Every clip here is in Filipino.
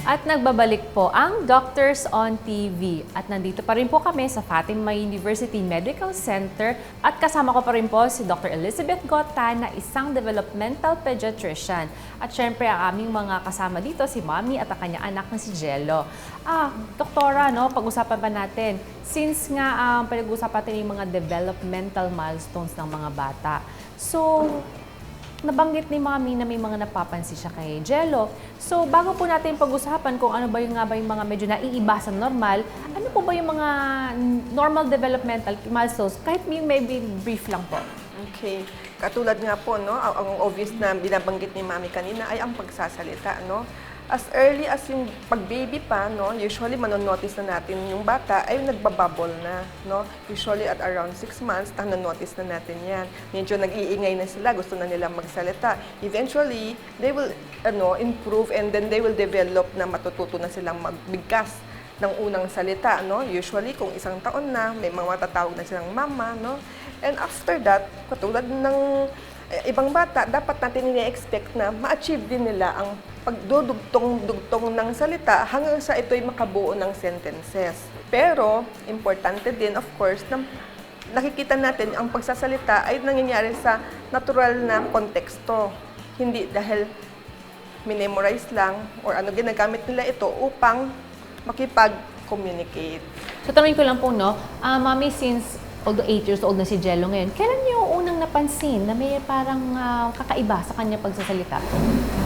At nagbabalik po ang Doctors on TV. At nandito pa rin po kami sa Fatima University Medical Center at kasama ko pa rin po si Dr. Elizabeth Gota na isang developmental pediatrician. At syempre ang aming mga kasama dito si Mommy at ang kanyang anak na si Jello. Doktora, no, pag-usapan pa natin, since nga pag-usapan natin yung mga developmental milestones ng mga bata. So, nabanggit ni Mommy na may mga napapansin siya kay Jello. So, bago po natin pag-usapan kung ano ba yung mga medyo naiiba sa normal, ano po ba yung mga normal developmental milestones? Kahit maybe brief lang po. Okay. Katulad nga po, no, ang obvious na binabanggit ni Mommy kanina ay ang pagsasalita, no? As early as yung pag-baby pa, no, usually manonotice na natin yung bata ay nagbabubble na, no? Usually at around 6 months, nanonotice na natin yan. Medyo nag-iingay na sila, gusto na nilang magsalita. Eventually, they will improve and then they will develop na matututo na silang magbigkas ng unang salita, no? Usually, kung 1 taon na, may mga matatawag na silang mama, no? And after that, katulad ng ibang bata, dapat natin ini-expect na ma-achieve din nila ang pagdudugtong-dugtong ng salita hanggang sa ito'y makabuo ng sentences. Pero, importante din, of course, na nakikita natin ang pagsasalita ay nangyayari sa natural na konteksto. Hindi dahil minemorize lang or ginagamit nila ito upang makipag-communicate. So, tanongin ko lang po, no, Mommy, since although 8 years old na si Jello ngayon, kailan niyo unang napansin na may parang kakaiba sa kanya pagsasalita?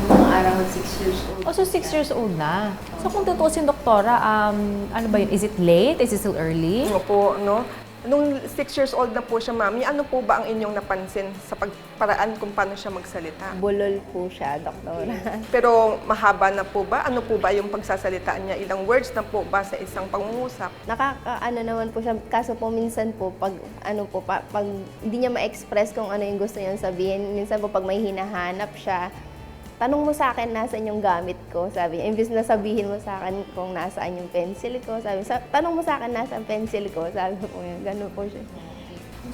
Mga around 6 years old. Oh, so 6 years old na. So kung tutusin, Doktora, ano ba yun? Is it late? Is it still early? Ano po, no? Nung 6 years old na po siya, Mommy, ano po ba ang inyong napansin sa paraan kung paano siya magsalita? Bulol po siya, doktora. Pero mahaba na po ba? Ano po ba yung pagsasalita niya? Ilang words na po ba sa isang pangungusap? Nakakaano naman po siya, kaso po minsan po, pag hindi niya ma-express kung ano yung gusto niyang sabihin, minsan po pag may hinahanap siya, tanong mo sa akin, nasaan yung gamit ko? Sabi niya, imbis na sabihin mo sa akin kung nasaan yung pencil ko, sabi niya, tanong mo sa akin, nasaan pencil ko? Sabi ko yun, gano'n po siya.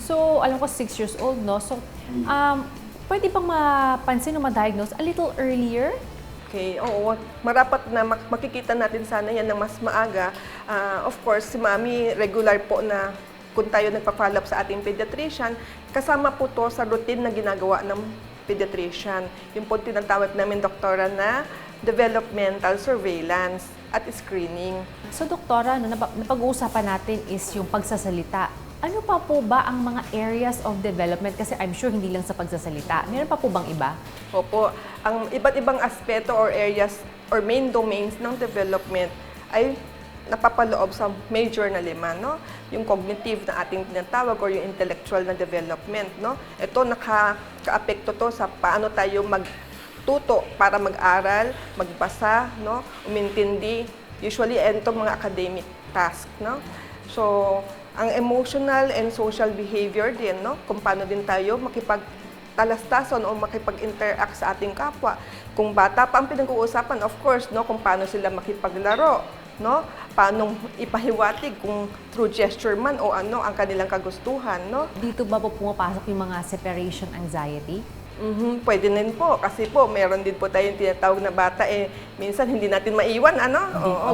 So, alam ko 6 years old, no? So, pwede bang mapansin o ma-diagnose a little earlier? Okay, oo. Marapat na makikita natin sana yan na mas maaga. Of course, si Mommy, regular po na kung tayo nagpa-follow up sa ating pediatrician, kasama po to sa routine na ginagawa ng pediatrician. Yung po tinatawag namin, doktora, na developmental surveillance at screening. So, Doktora, napag-uusapan natin is yung pagsasalita. Ano pa po ba ang mga areas of development? Kasi I'm sure hindi lang sa pagsasalita. Meron pa po bang iba? Opo. Ang iba't ibang aspeto or areas or main domains ng development ay napapaloob sa major na 5, no? Yung cognitive na ating tinatawag or yung intellectual na development, no? Ito nakaka-apekto to sa paano tayo magtuto para mag-aral, magbasa, no? Umintindi, usually ito mga academic task, no? So, ang emotional and social behavior din, no? Kung paano din tayo makipagtalastason o makipag-interact sa ating kapwa. Kung bata pa ang pinag-uusapan, of course, no? Kung paano sila makipaglaro, no? Paano ipahiwatig kung through gesture man o ano ang kanilang kagustuhan, no? Dito ba po pumapasok yung mga separation anxiety? Pwede din po kasi po meron din po tayong tinatawag na bata minsan hindi natin maiwan, ano?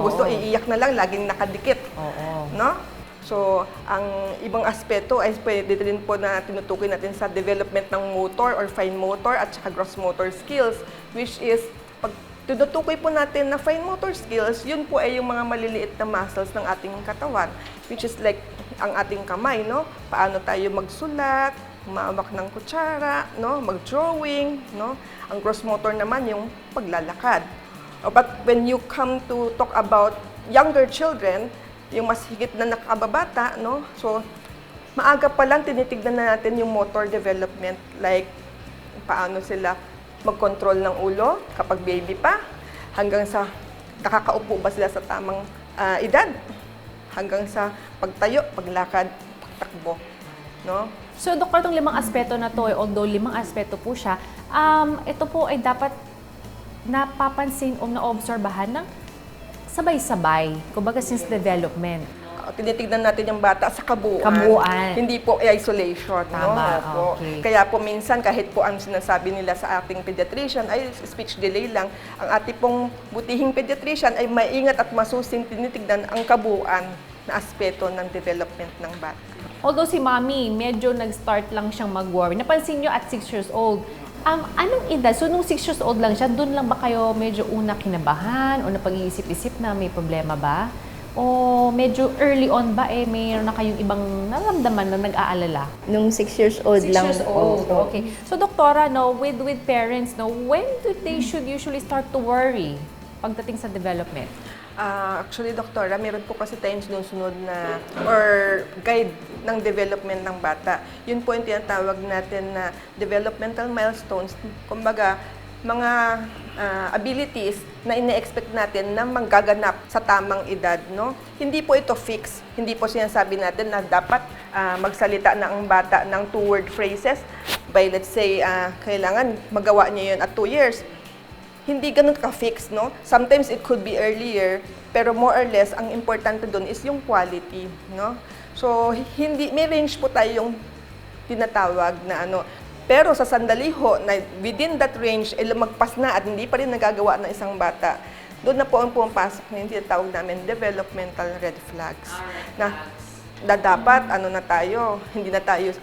Gusto iiyak na lang, laging nakadikit. Oo. No? So, ang ibang aspeto ay pwede din po na tinutukoy natin sa development ng motor or fine motor at saka gross motor skills, which is pag tinutukoy po natin na fine motor skills, yun po ay yung mga maliliit na muscles ng ating katawan, which is like ang ating kamay, no? Paano tayo magsulat, umawak ng kutsara, no? Mag-drawing, no? Ang gross motor naman yung paglalakad. But when you come to talk about younger children, yung mas higit na nakababata, no? So, maaga pa lang tinitignan na natin yung motor development, like paano sila mag-control ng ulo kapag baby pa, hanggang sa nakakaupo ba sila sa tamang edad, hanggang sa pagtayo, paglakad, pagtakbo, no? So, Doktor, itong 5 aspeto na to, although 5 aspeto po siya, ito po ay dapat napapansin o naobserbahan ng sabay-sabay, kumbaga since development. tinitignan natin yung bata sa kabuuan. Kabuuan. Hindi po isolation. Tama, Opo. okay. Kaya po minsan kahit po ang sinasabi nila sa ating pediatrician ay speech delay lang, ang ating pong butihing pediatrician ay maingat at masusing tinitignan ang kabuuan na aspeto ng development ng bata. Although si Mommy, medyo nag-start lang siyang mag-worry. Napansin nyo at 6 years old, anong edad? So, nung 6 years old lang siya, doon lang ba kayo medyo una kinabahan o napag-iisip-isip na may problema ba? O medyo early on ba mayroon na kayong ibang nararamdaman na nag-aalala? Nung 6 years old 6 lang years po. old. Okay. So, doktora, no, with parents, no, when do they should usually start to worry pagdating sa development? Actually, doktora, meron po kasi tayong sunod na or guide ng development ng bata. Yun po yung tinatawag natin na developmental milestones. Kumbaga, mga abilities na ine-expect natin na manggaganap sa tamang edad, no? Hindi po ito fix. Hindi po sinasabi natin na dapat magsalita na ang bata ng 2-word phrases by, let's say, kailangan magawa niya yun at 2 years. Hindi ganun ka-fix, no? Sometimes it could be earlier, pero more or less, ang importante doon is yung quality, no? So, may range po tayong tinatawag na ano. Pero sa sandali ho, na within that range, lumagpas na at hindi pa rin nagagawa ng isang bata, doon na po ang pumapasok na yung tinatawag namin developmental red flags. Na dapat, hindi na tayo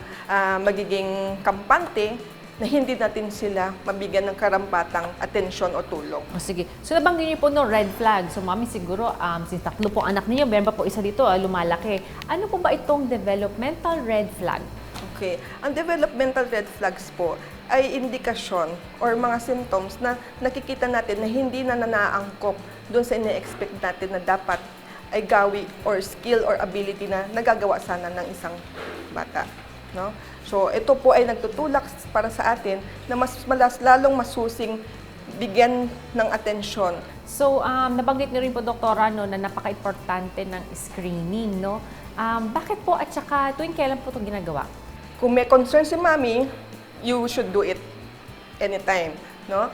magiging kampante, na hindi natin sila mabigyan ng karampatang atensyon o tulong. O sige. So nabanggit niyo po no, red flag. So mami siguro, since 3 po anak niyo, meron pa po isa dito, lumalaki. Ano po ba itong developmental red flag? Okay. Ang developmental red flags po ay indikasyon or mga symptoms na nakikita natin na hindi na nanaangkop doon sa ine-expect natin na dapat ay gawi or skill or ability na nagagawa sana ng isang bata. No? So, ito po ay nagtutulak para sa atin na lalong masusing bigyan ng atensyon. So, nabanggit niyo rin po, doktora, no, na napaka-importante ng screening, no? Bakit po at saka tuwing kailan po ito ginagawa? Kung may concern si mami, you should do it anytime, no?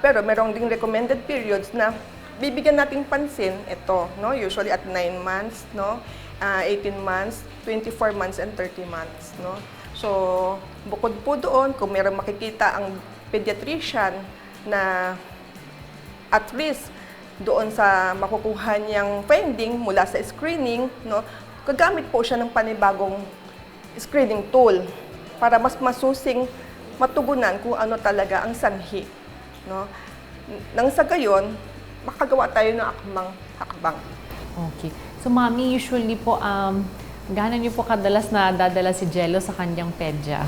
Pero merong ding recommended periods na bibigyan nating pansin ito, no? Usually at 9 months, no? 18 months, 24 months, and 30 months, no? So, bukod po doon, kung meron makikita ang pediatrician na at risk doon sa makukuha niyang finding mula sa screening, no? Gagamit po siya ng panibagong screening tool para mas masusing matugunan kung ano talaga ang sanhi, no? Nang sa gayon, makagawa tayo ng hakbang. Okay. So, mami, usually po, gaano niyo po kadalas na dadala si Jello sa kanyang pedya?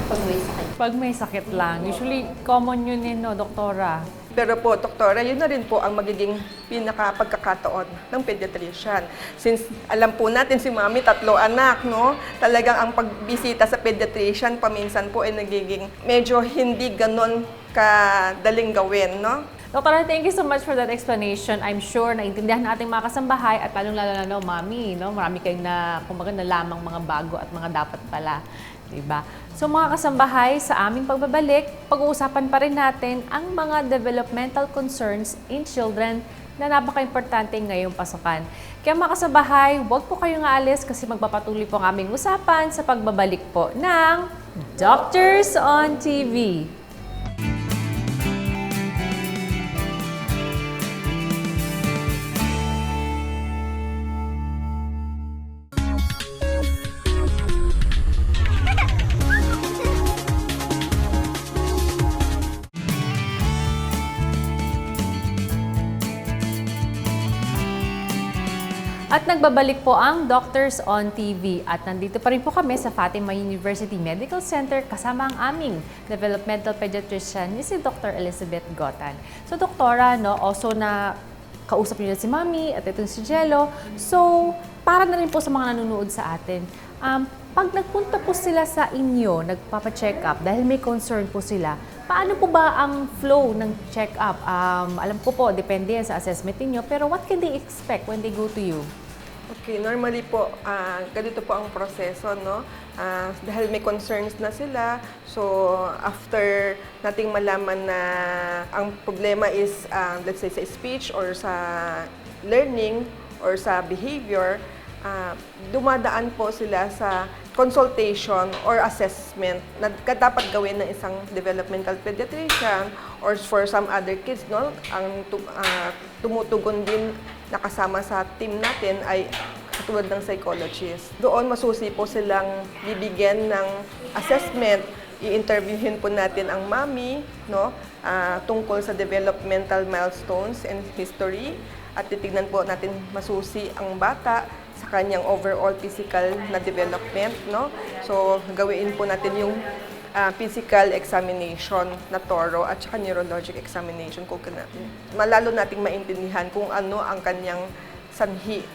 Pag may sakit. Pag may sakit lang. Usually, common yun no, doktora? Pero po, doktora, yun na rin po ang magiging pinaka-pagkakataon ng pediatrician. Since alam po natin si mami, 3 anak, no? Talagang ang pagbisita sa pediatrician, paminsan po ay nagiging medyo hindi ganon kadaling gawin, no? Doktora, thank you so much for that explanation. I'm sure naintindihan nating mga kasambahay at lalong-lalo na mami, no? Marami kayong kumbaga nalamang mga bago at mga dapat pala, 'di ba? So mga kasambahay, sa aming pagbabalik, pag-uusapan pa rin natin ang mga developmental concerns in children na napaka-importante ngayong pasukan. Kaya mga kasambahay, huwag po kayong aalis kasi magpapatuloy po ang aming usapan sa pagbabalik po ng Doctors on TV. At nagbabalik po ang Doctors on TV at nandito pa rin po kami sa Fatima University Medical Center kasama ang aming developmental pediatrician ni si Dr. Elizabeth Gotan. So doktora, no, also na kausap niyo na si Mami at itong si Jello. So para na rin po sa mga nanonood sa atin, pag nagpunta po sila sa inyo, nagpapa-check up dahil may concern po sila, paano po ba ang flow ng check-up? Alam ko po, depende yan sa assessment niyo, pero what can they expect when they go to you? Okay, normally po, ganito po ang proseso, no? Dahil may concerns na sila, so after nating malaman na ang problema is, let's say, sa speech or sa learning or sa behavior, dumadaan po sila sa consultation or assessment na dapat gawin ng isang developmental pediatrician or for some other kids, no? Ang tumutugon din nakasama sa team natin ay katulad ng psychologist. Doon masusi po silang bibigyan ng assessment, i-interviewin po natin ang mommy, no? Tungkol sa developmental milestones and history at titignan po natin masusi ang bata sa kanyang overall physical na development, no? So, gawin po natin yung physical examination na thorough at saka neurologic examination kung malalo nating maintindihan kung ano ang kanyang sanhi,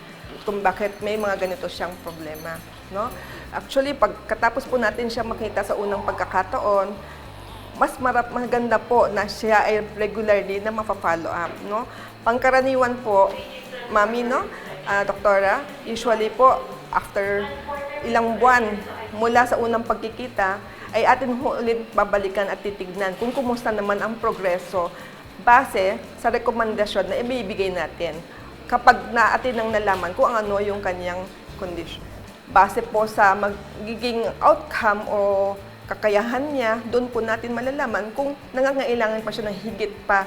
kung bakit may mga ganito siyang problema, no? Actually, pagkatapos po natin siya makita sa unang pagkakataon, mas maganda po na siya ay regularly na mapa-follow up, no? Pangkaraniwan po, mami, no? Doktora, usually po, after ilang buwan mula sa unang pagkikita, ay atin ulit babalikan at titignan kung kumusta naman ang progreso base sa rekomendasyon na ibibigay natin kapag atin nang nalaman kung ano yung kanyang condition. Base po sa magiging outcome o kakayahan niya, doon po natin malalaman kung nangangailangan pa siya ng higit pa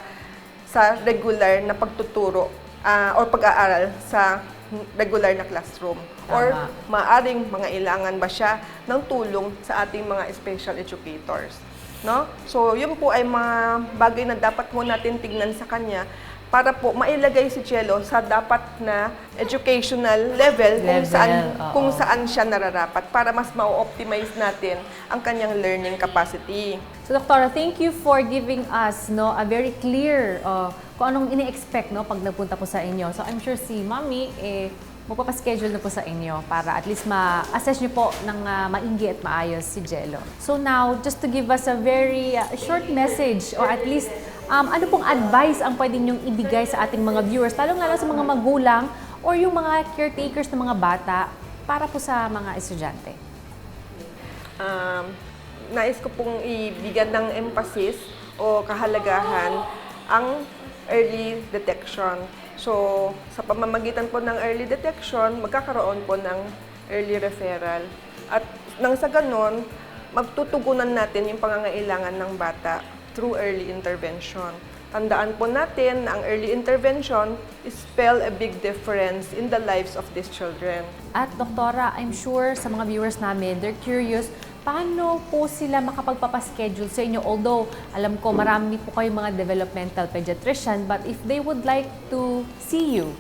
sa regular na pagtuturo o pag-aaral sa regular na classroom. Or maaring mangailangan ba siya ng tulong sa ating mga special educators, no? So, yun po ay mga bagay na dapat mo natin tignan sa kanya para po mailagay si Cielo sa dapat na educational level kung saan siya nararapat para mas ma-optimize natin ang kanyang learning capacity. So, Doktora, thank you for giving us a very clear kung anong ini-expect pag nagpunta po sa inyo. So, I'm sure si Mami, magpapaschedule na po sa inyo para at least ma-assess nyo po ng mainggi at maayos si Jello. So now, just to give us a very short message or at least ano pong advice ang pwede nyong ibigay sa ating mga viewers, lalong-lalo sa mga magulang or yung mga caretakers ng mga bata para po sa mga estudyante? Nais ko pong ibigyan ng emphasis o kahalagahan ang early detection. So, sa pamamagitan po ng early detection, magkakaroon po ng early referral. At nang sa ganon, magtutugunan natin yung pangangailangan ng bata through early intervention. Tandaan po natin na ang early intervention spell a big difference in the lives of these children. At Doktora, I'm sure sa mga viewers namin, they're curious, paano po sila makapagpapaschedule sa inyo? Although, alam ko marami po kayong mga developmental pediatrician, but if they would like to see you?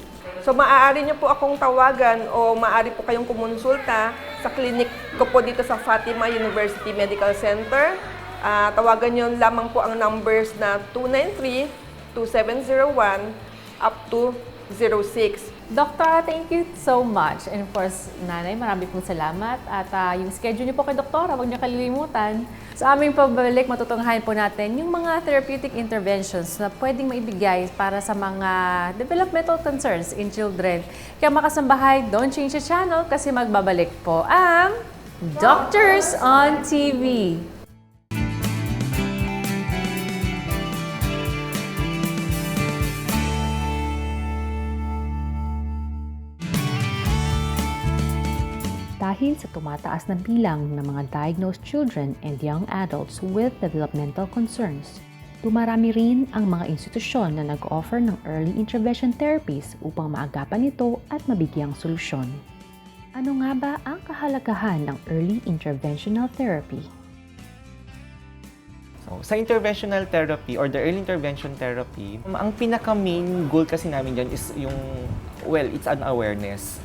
So, maaari niyo po akong tawagan o maaari po kayong kumonsulta sa clinic ko po dito sa Fatima University Medical Center. Tawagan niyo lamang po ang numbers na 293-2701 up to 06. Doktora, thank you so much. And of course, Nanay, marami pong salamat. At yung schedule niyo po kay Doktora, huwag niyo kalilimutan. Sa aming pabalik, matutunghayan po natin yung mga therapeutic interventions na pwedeng maibigay para sa mga developmental concerns in children. Kaya makasambahay, don't change the channel kasi magbabalik po ang Doctors on TV. Dahil sa tumataas na bilang ng mga diagnosed children and young adults with developmental concerns, dumarami rin ang mga institusyon na nag-offer ng early intervention therapies upang maagapan ito at mabigyang solusyon. Ano nga ba ang kahalagahan ng early interventional therapy? So, sa interventional therapy or the early intervention therapy, ang pinaka-main goal kasi namin dyan is it's an awareness.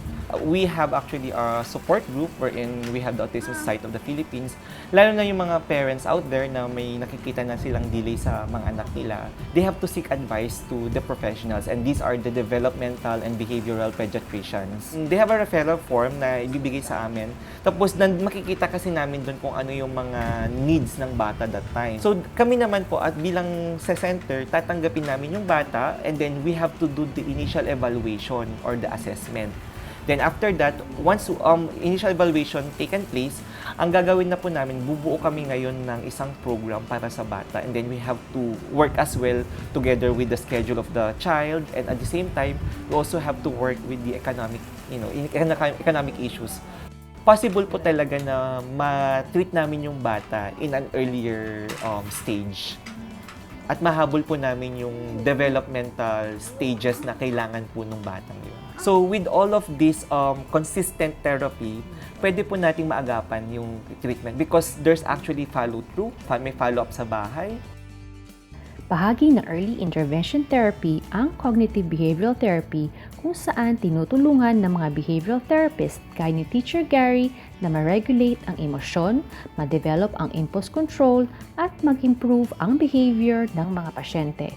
We have actually a support group wherein we have the Autism Society of the Philippines. Lalo na yung mga parents out there na may nakikita na silang delay sa mga anak nila, they have to seek advice to the professionals, and these are the developmental and behavioral pediatricians. They have a referral form na ibibigay sa amin. Tapos makikita kasi namin doon kung ano yung mga needs ng bata that time. So kami naman po at bilang sa center, tatanggapin namin yung bata and then we have to do the initial evaluation or the assessment. Then after that, once initial evaluation taken place, Ang gagawin na po namin, bubuo kami ngayon ng isang program para sa bata, and then we have to work as well together with the schedule of the child, and at the same time, we also have to work with the economic, economic issues. Possible po talaga na ma-treat namin yung bata in an earlier stage. At mahabol po namin yung developmental stages na kailangan po ng batang yun. So with all of this consistent therapy, pwede po nating maagapan yung treatment because there's actually follow-through, may follow-up sa bahay. Bahagi ng early intervention therapy ang cognitive behavioral therapy kung saan tinutulungan ng mga behavioral therapist gaya ni Teacher Gary na ma-regulate ang emosyon, ma-develop ang impulse control at mag-improve ang behavior ng mga pasyente.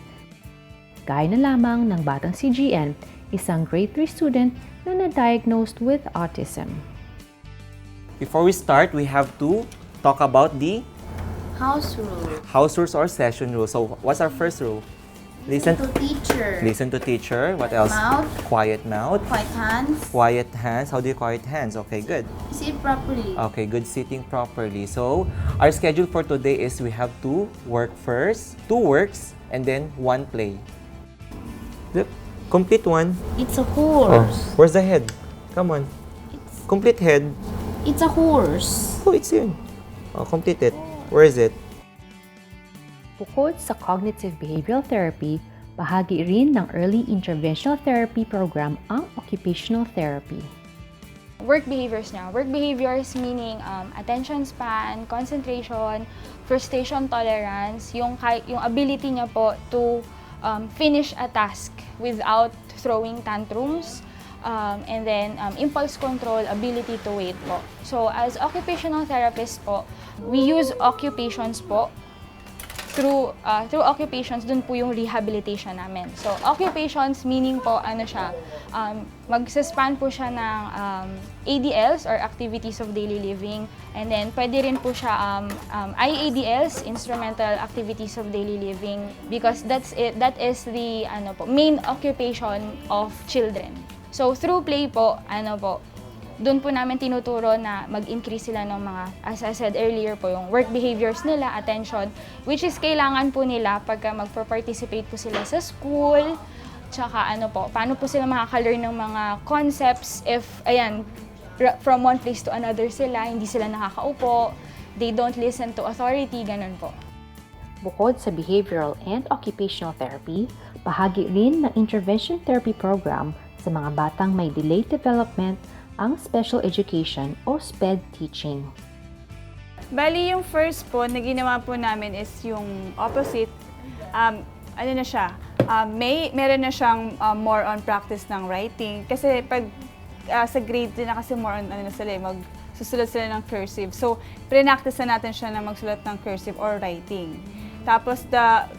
Gaya na lamang ng batang si GN, isang grade 3 student na na-diagnosed with autism. Before we start, we have to talk about the House rule. house rules or session rules. So, what's our first rule? Listen to teacher. Listen to teacher. What else? Mouth. Quiet mouth. Quiet hands. Quiet hands. How do you quiet hands? Okay, good. Sit properly. Okay, good sitting properly. So, our schedule for today is we have to work first, 2 works, and then 1 play. Look, complete one. It's a horse. Where's the head? Come on. Complete head. It's a horse. Oh, it's yun. Oh, complete it. Where is it? Bukod sa cognitive behavioral therapy, bahagi rin ng early interventional therapy program ang occupational therapy. Work behaviors niya. Work behaviors meaning attention span, concentration, frustration tolerance, yung ability niya po to finish a task without throwing tantrums, and then impulse control, ability to wait po. So as occupational therapist po, we use occupations po. Through occupations, dun po yung rehabilitation namin. So, occupations meaning po, magsaspan po siya ng ADLs or activities of daily living. And then, pwede rin po siya IADLs, instrumental activities of daily living, because that is the main occupation of children. So, through play po, doon po namin tinuturo na mag-increase sila ng mga, as I said earlier po, yung work behaviors nila, attention, which is kailangan po nila pagka magpa-participate po sila sa school, tsaka paano po sila makaka-learn ng mga concepts if, from one place to another sila, hindi sila nakakaupo, they don't listen to authority, ganun po. Bukod sa behavioral and occupational therapy, bahagi rin ng intervention therapy program sa mga batang may delayed development ang special education o SPED teaching. Bali, yung first po na ginawa po namin is yung opposite. Meron na siyang more on practice ng writing. Kasi pag sa grade din na kasi more on magsusulat sila ng cursive. So, pre-practice na natin siya na magsulat ng cursive or writing. Tapos,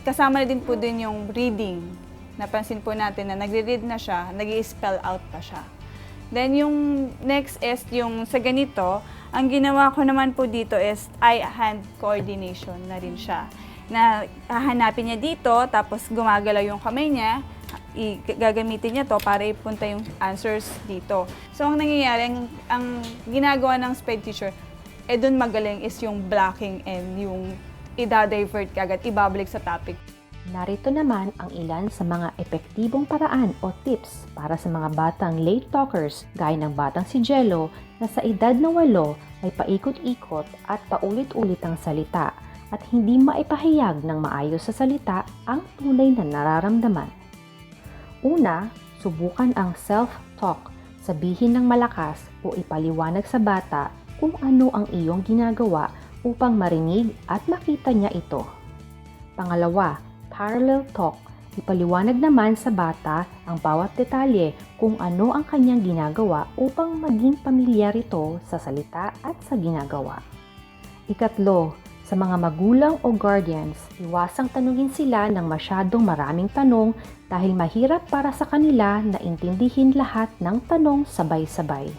kasama na din po din yung reading. Napansin po natin na nagre-read na siya, nag-i-spell out pa siya. Then, yung next is yung sa ganito, ang ginawa ko naman po dito is eye-hand coordination na rin siya. Na hahanapin niya dito, tapos gumagalaw yung kamay niya, gagamitin niya to para ipunta yung answers dito. So, ang nangyayari, ang ginagawa ng SPED teacher, dun magaling is yung blocking and yung i-divert kagad, ibabalik sa topic. Narito naman ang ilan sa mga epektibong paraan o tips para sa mga batang late talkers gaya ng batang si Jello na sa edad na 8 ay paikot-ikot at paulit-ulit ang salita at hindi maipahayag ng maayos sa salita ang tunay na nararamdaman. Una, subukan ang self-talk. Sabihin ng malakas o ipaliwanag sa bata kung ano ang iyong ginagawa upang marinig at makita niya ito. Pangalawa, parallel talk. Ipaliwanag naman sa bata ang bawat detalye kung ano ang kanyang ginagawa upang maging pamilyar ito sa salita at sa ginagawa. Ikatlo, sa mga magulang o guardians, iwasang tanungin sila ng masyadong maraming tanong dahil mahirap para sa kanila na intindihin lahat ng tanong sabay-sabay.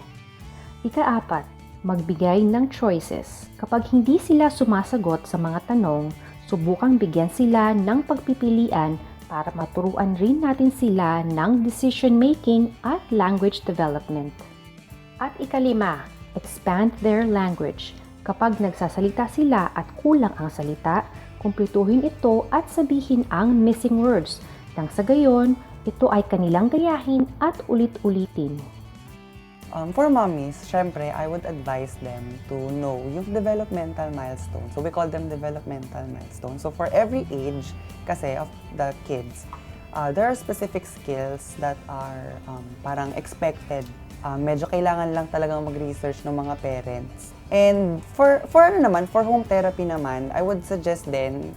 Ika-4, magbigay ng choices. Kapag hindi sila sumasagot sa mga tanong, subukang bigyan sila ng pagpipilian para maturuan rin natin sila ng decision-making at language development. At ika-5, expand their language. Kapag nagsasalita sila at kulang ang salita, kumpletuhin ito at sabihin ang missing words. Nang sa gayon, ito ay kanilang gayahin at ulit-ulitin. For mommies, syempre, I would advise them to know yung developmental milestones. So, we call them developmental milestones. So, for every age kasi of the kids, there are specific skills that are parang expected. Medyo kailangan lang talagang mag-research ng mga parents. And for home therapy naman, I would suggest din,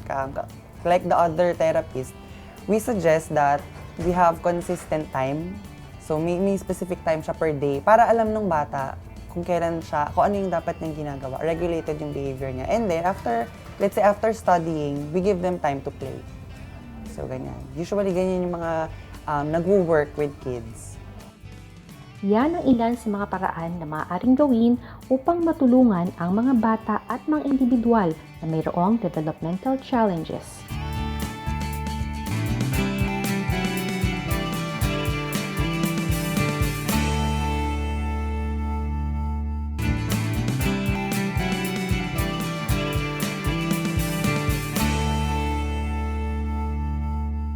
like the other therapists, we suggest that we have consistent time. So, may specific time siya per day para alam ng bata kung kailan siya, kung ano yung dapat niyang ginagawa, regulated yung behavior niya. And then, let's say after studying, we give them time to play. So, ganyan. Usually, ganyan yung mga nagwo-work with kids. Yan ang ilan sa mga paraan na maaaring gawin upang matulungan ang mga bata at mga individual na mayroong developmental challenges.